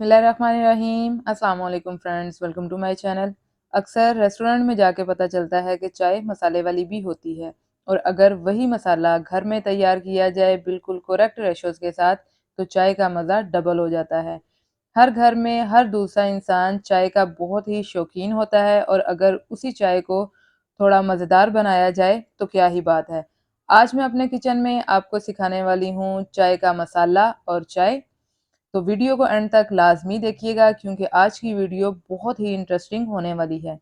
बिस्मिल्लाहिर्रहमानिर्रहीम। अस्सलाम वालेकुम friends, welcome to my channel. अक्सर रेस्टोरेंट में जाके पता चलता है कि चाय मसाले वाली भी होती है, और अगर वही मसाला घर में तैयार किया जाए बिल्कुल करेक्ट रेशोज़ के साथ तो चाय का मज़ा डबल हो जाता है। हर घर में हर दूसरा इंसान चाय का बहुत ही शौकीन होता है, और अगर उसी चाय को थोड़ा मज़ेदार बनाया जाए तो क्या ही बात है। आज मैं अपने किचन में आपको सिखाने वाली हूँ चाय का मसाला और चाय। तो वीडियो को एंड तक लाजमी देखिएगा, क्योंकि आज की वीडियो बहुत ही इंटरेस्टिंग होने वाली है।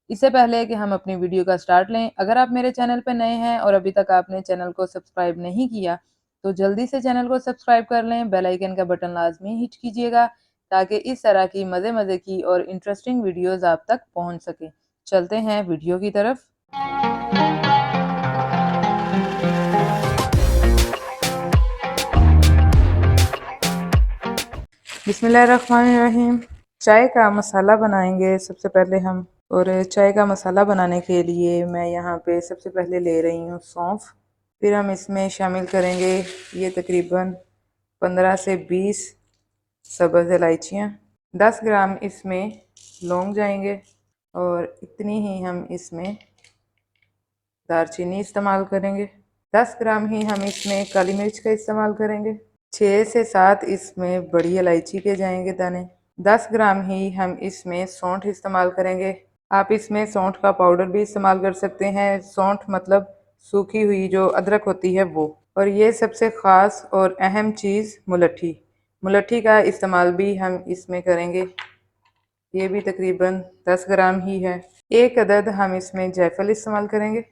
इससे पहले कि हम अपनी वीडियो का स्टार्ट लें, अगर आप मेरे चैनल पर नए हैं और अभी तक आपने चैनल को सब्सक्राइब नहीं किया तो जल्दी से चैनल को सब्सक्राइब कर लें। बेल आइकन का बटन लाजमी हिट कीजिएगा ताकि इस तरह की मज़े मज़े की और इंटरेस्टिंग वीडियोज़ आप तक पहुँच सके। चलते हैं वीडियो की तरफ। बिस्मिल्लाहिर्रहमानिर्रहीम। चाय का मसाला बनाएंगे सबसे पहले हम। और चाय का मसाला बनाने के लिए मैं यहाँ पे सबसे पहले ले रही हूँ सौंफ। फिर हम इसमें शामिल करेंगे ये तकरीबन 15 से 20 सब्ज़ इलायचियाँ। 10 ग्राम इसमें लौंग जाएंगे, और इतनी ही हम इसमें दालचीनी इस्तेमाल करेंगे। 10 ग्राम ही हम इसमें काली मिर्च का इस्तेमाल करेंगे। 6 से 7 इसमें बड़ी इलायची के जाएंगे दाने। 10 ग्राम ही हम इसमें सौंठ इस्तेमाल करेंगे। आप इसमें सौंठ का पाउडर भी इस्तेमाल कर सकते हैं। सौंठ मतलब सूखी हुई जो अदरक होती है वो। और ये सबसे ख़ास और अहम चीज़ मुलट्ठी। मुलट्ठी का इस्तेमाल भी हम इसमें करेंगे। ये भी तकरीबन 10 ग्राम ही है। एक अदद हम इसमें जायफल इस्तेमाल करेंगे,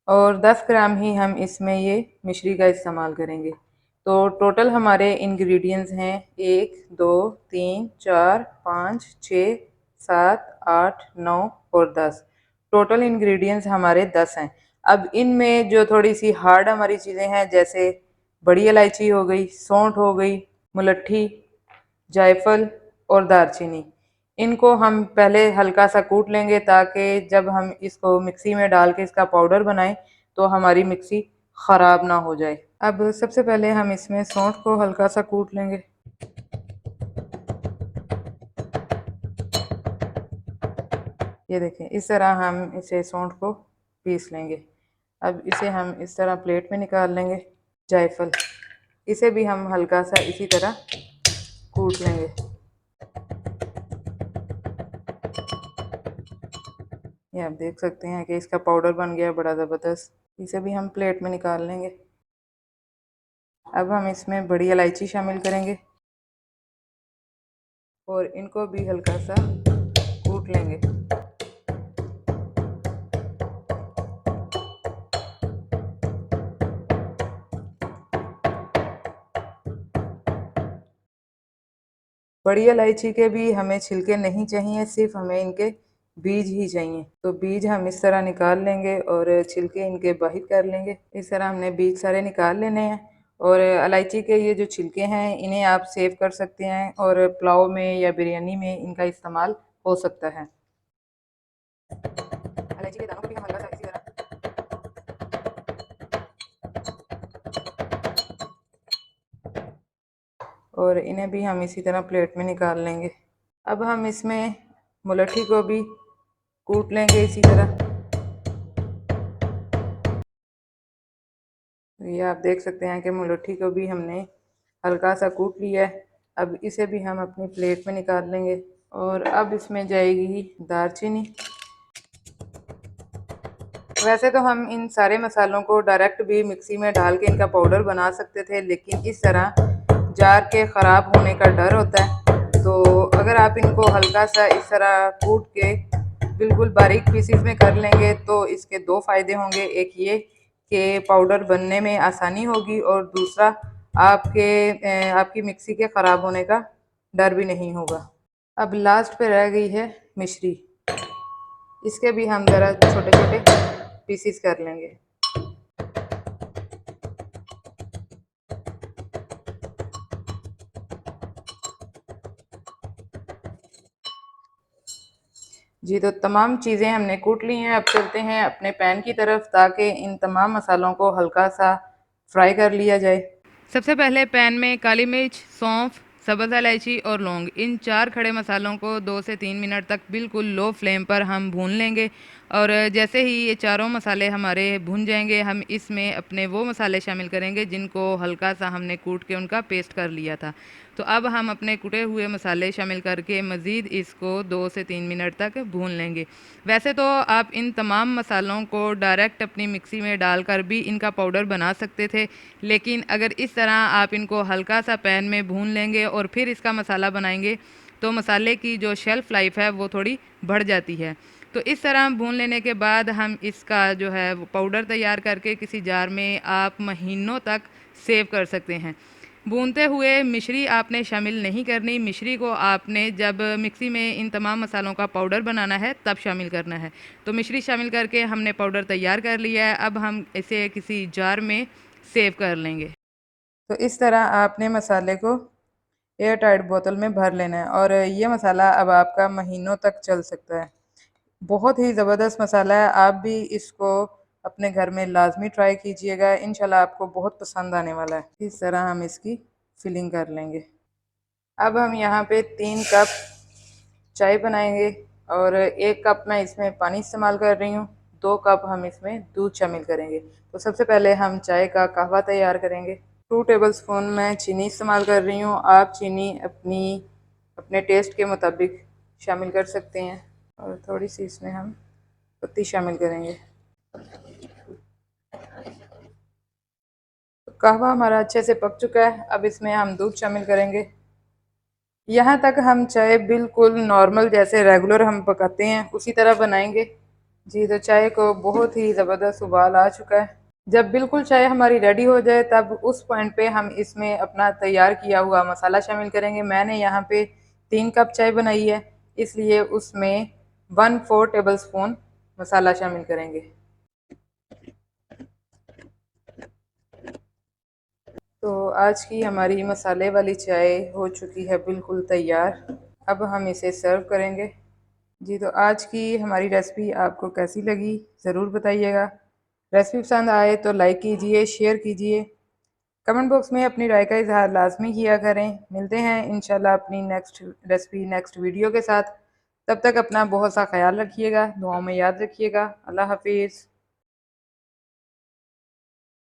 और 10 ग्राम ही हम इसमें ये मिश्री का इस्तेमाल करेंगे। तो टोटल हमारे इंग्रेडिएंट्स हैं 1 2 3 4 5 6 7 8 9 और 10। टोटल इंग्रेडिएंट्स हमारे 10 हैं। अब इनमें जो थोड़ी सी हार्ड हमारी चीज़ें हैं, जैसे बड़ी इलायची हो गई, सौंठ हो गई, मुलट्ठी, जायफल और दालचीनी, इनको हम पहले हल्का सा कूट लेंगे ताकि जब हम इसको मिक्सी में डाल के इसका पाउडर बनाएं तो हमारी मिक्सी ख़राब ना हो जाए। अब सबसे पहले हम इसमें सौंठ को हल्का सा कूट लेंगे। ये देखें, इस तरह हम इसे सौंठ को पीस लेंगे। अब इसे हम इस तरह प्लेट में निकाल लेंगे। जायफल, इसे भी हम हल्का सा इसी तरह कूट लेंगे। ये आप देख सकते हैं कि इसका पाउडर बन गया बड़ा ज़बरदस्त। इसे भी हम प्लेट में निकाल लेंगे। अब हम इसमें बड़ी इलायची शामिल करेंगे, और इनको भी हल्का सा कूट लेंगे। बड़ी इलायची के भी हमें छिलके नहीं चाहिए, सिर्फ हमें इनके बीज ही चाहिए। तो बीज हम इस तरह निकाल लेंगे और छिलके इनके बाहर कर लेंगे। इस तरह हमने बीज सारे निकाल लेने हैं। और इलायची के ये जो छिलके हैं इन्हें आप सेव कर सकते हैं, और पुलाव में या बिरयानी में इनका इस्तेमाल हो सकता है। इलायची के दानों को भी हम हल्का सा इसी तरह, और इन्हें भी हम इसी तरह प्लेट में निकाल लेंगे। अब हम इसमें मुलट्ठी को भी कूट लेंगे इसी तरह। ये आप देख सकते हैं कि मुलट्ठी को भी हमने हल्का सा कूट लिया है। अब इसे भी हम अपनी प्लेट में निकाल लेंगे। और अब इसमें जाएगी दालचीनी। वैसे तो हम इन सारे मसालों को डायरेक्ट भी मिक्सी में डाल के इनका पाउडर बना सकते थे, लेकिन इस तरह जार के ख़राब होने का डर होता है। तो अगर आप इनको हल्का सा इस तरह कूट के बिल्कुल बारीक पीसीस में कर लेंगे तो इसके दो फ़ायदे होंगे। एक ये कि पाउडर बनने में आसानी होगी, और दूसरा आपकी मिक्सी के ख़राब होने का डर भी नहीं होगा। अब लास्ट पे रह गई है मिश्री। इसके भी हम ज़रा छोटे छोटे पीसीस कर लेंगे। जी, तो तमाम चीज़ें हमने कूट ली हैं। अब चलते हैं अपने पैन की तरफ ताकि इन तमाम मसालों को हल्का सा फ्राई कर लिया जाए। सबसे पहले पैन में काली मिर्च, सौंफ, सब्ज़ इलायची और लौंग, इन 4 खड़े मसालों को 2 से 3 मिनट तक बिल्कुल लो फ्लेम पर हम भून लेंगे। और जैसे ही ये चारों मसाले हमारे भुन जाएंगे, हम इसमें अपने वो मसाले शामिल करेंगे जिनको हल्का सा हमने कूट के उनका पेस्ट कर लिया था। तो अब हम अपने कुटे हुए मसाले शामिल करके मज़ीद इसको 2 से 3 मिनट तक भून लेंगे। वैसे तो आप इन तमाम मसालों को डायरेक्ट अपनी मिक्सी में डालकर भी इनका पाउडर बना सकते थे, लेकिन अगर इस तरह आप इनको हल्का सा पैन में भून लेंगे और फिर इसका मसाला बनाएंगे तो मसाले की जो शेल्फ़ लाइफ है वो थोड़ी बढ़ जाती है। तो इस तरह भून लेने के बाद हम इसका जो है वो पाउडर तैयार करके किसी जार में आप महीनों तक सेव कर सकते हैं। भूनते हुए मिश्री आपने शामिल नहीं करनी, मिश्री को आपने जब मिक्सी में इन तमाम मसालों का पाउडर बनाना है तब शामिल करना है। तो मिश्री शामिल करके हमने पाउडर तैयार कर लिया है, अब हम इसे किसी जार में सेव कर लेंगे। तो इस तरह आपने मसाले को एयर टाइट बोतल में भर लेना है और ये मसाला अब आपका महीनों तक चल सकता है। बहुत ही ज़बरदस्त मसाला है, आप भी इसको अपने घर में लाजमी ट्राई कीजिएगा, इंशाल्लाह आपको बहुत पसंद आने वाला है। इस तरह हम इसकी फिलिंग कर लेंगे। अब हम यहाँ पे 3 कप चाय बनाएंगे और 1 कप मैं इसमें पानी इस्तेमाल कर रही हूँ, 2 कप हम इसमें दूध शामिल करेंगे। तो सबसे पहले हम चाय का कहवा तैयार करेंगे। 2 टेबल स्पून मैं चीनी इस्तेमाल कर रही हूँ, आप चीनी अपने टेस्ट के मुताबिक शामिल कर सकते हैं। और थोड़ी सी इसमें हम पत्ती शामिल करेंगे। तो कहवा हमारा अच्छे से पक चुका है, अब इसमें हम दूध शामिल करेंगे। यहाँ तक हम चाय बिल्कुल नॉर्मल जैसे रेगुलर हम पकाते हैं उसी तरह बनाएंगे। जी, तो चाय को बहुत ही ज़बरदस्त उबाल आ चुका है। जब बिल्कुल चाय हमारी रेडी हो जाए तब उस पॉइंट पे हम इसमें अपना तैयार किया हुआ मसाला शामिल करेंगे। मैंने यहाँ पे 3 कप चाय बनाई है, इसलिए उसमें 1/4 टेबल स्पून मसाला शामिल करेंगे। तो आज की हमारी मसाले वाली चाय हो चुकी है बिल्कुल तैयार। अब हम इसे सर्व करेंगे। जी, तो आज की हमारी रेसिपी आपको कैसी लगी ज़रूर बताइएगा। रेसिपी पसंद आए तो लाइक कीजिए, शेयर कीजिए, कमेंट बॉक्स में अपनी राय का इजहार लाजमी किया करें। मिलते हैं इंशाल्लाह अपनी नेक्स्ट रेसिपी नेक्स्ट वीडियो के साथ। तब तक अपना बहुत सा ख्याल रखिएगा, दुआओं में याद रखिएगा। अल्लाह हाफिज़।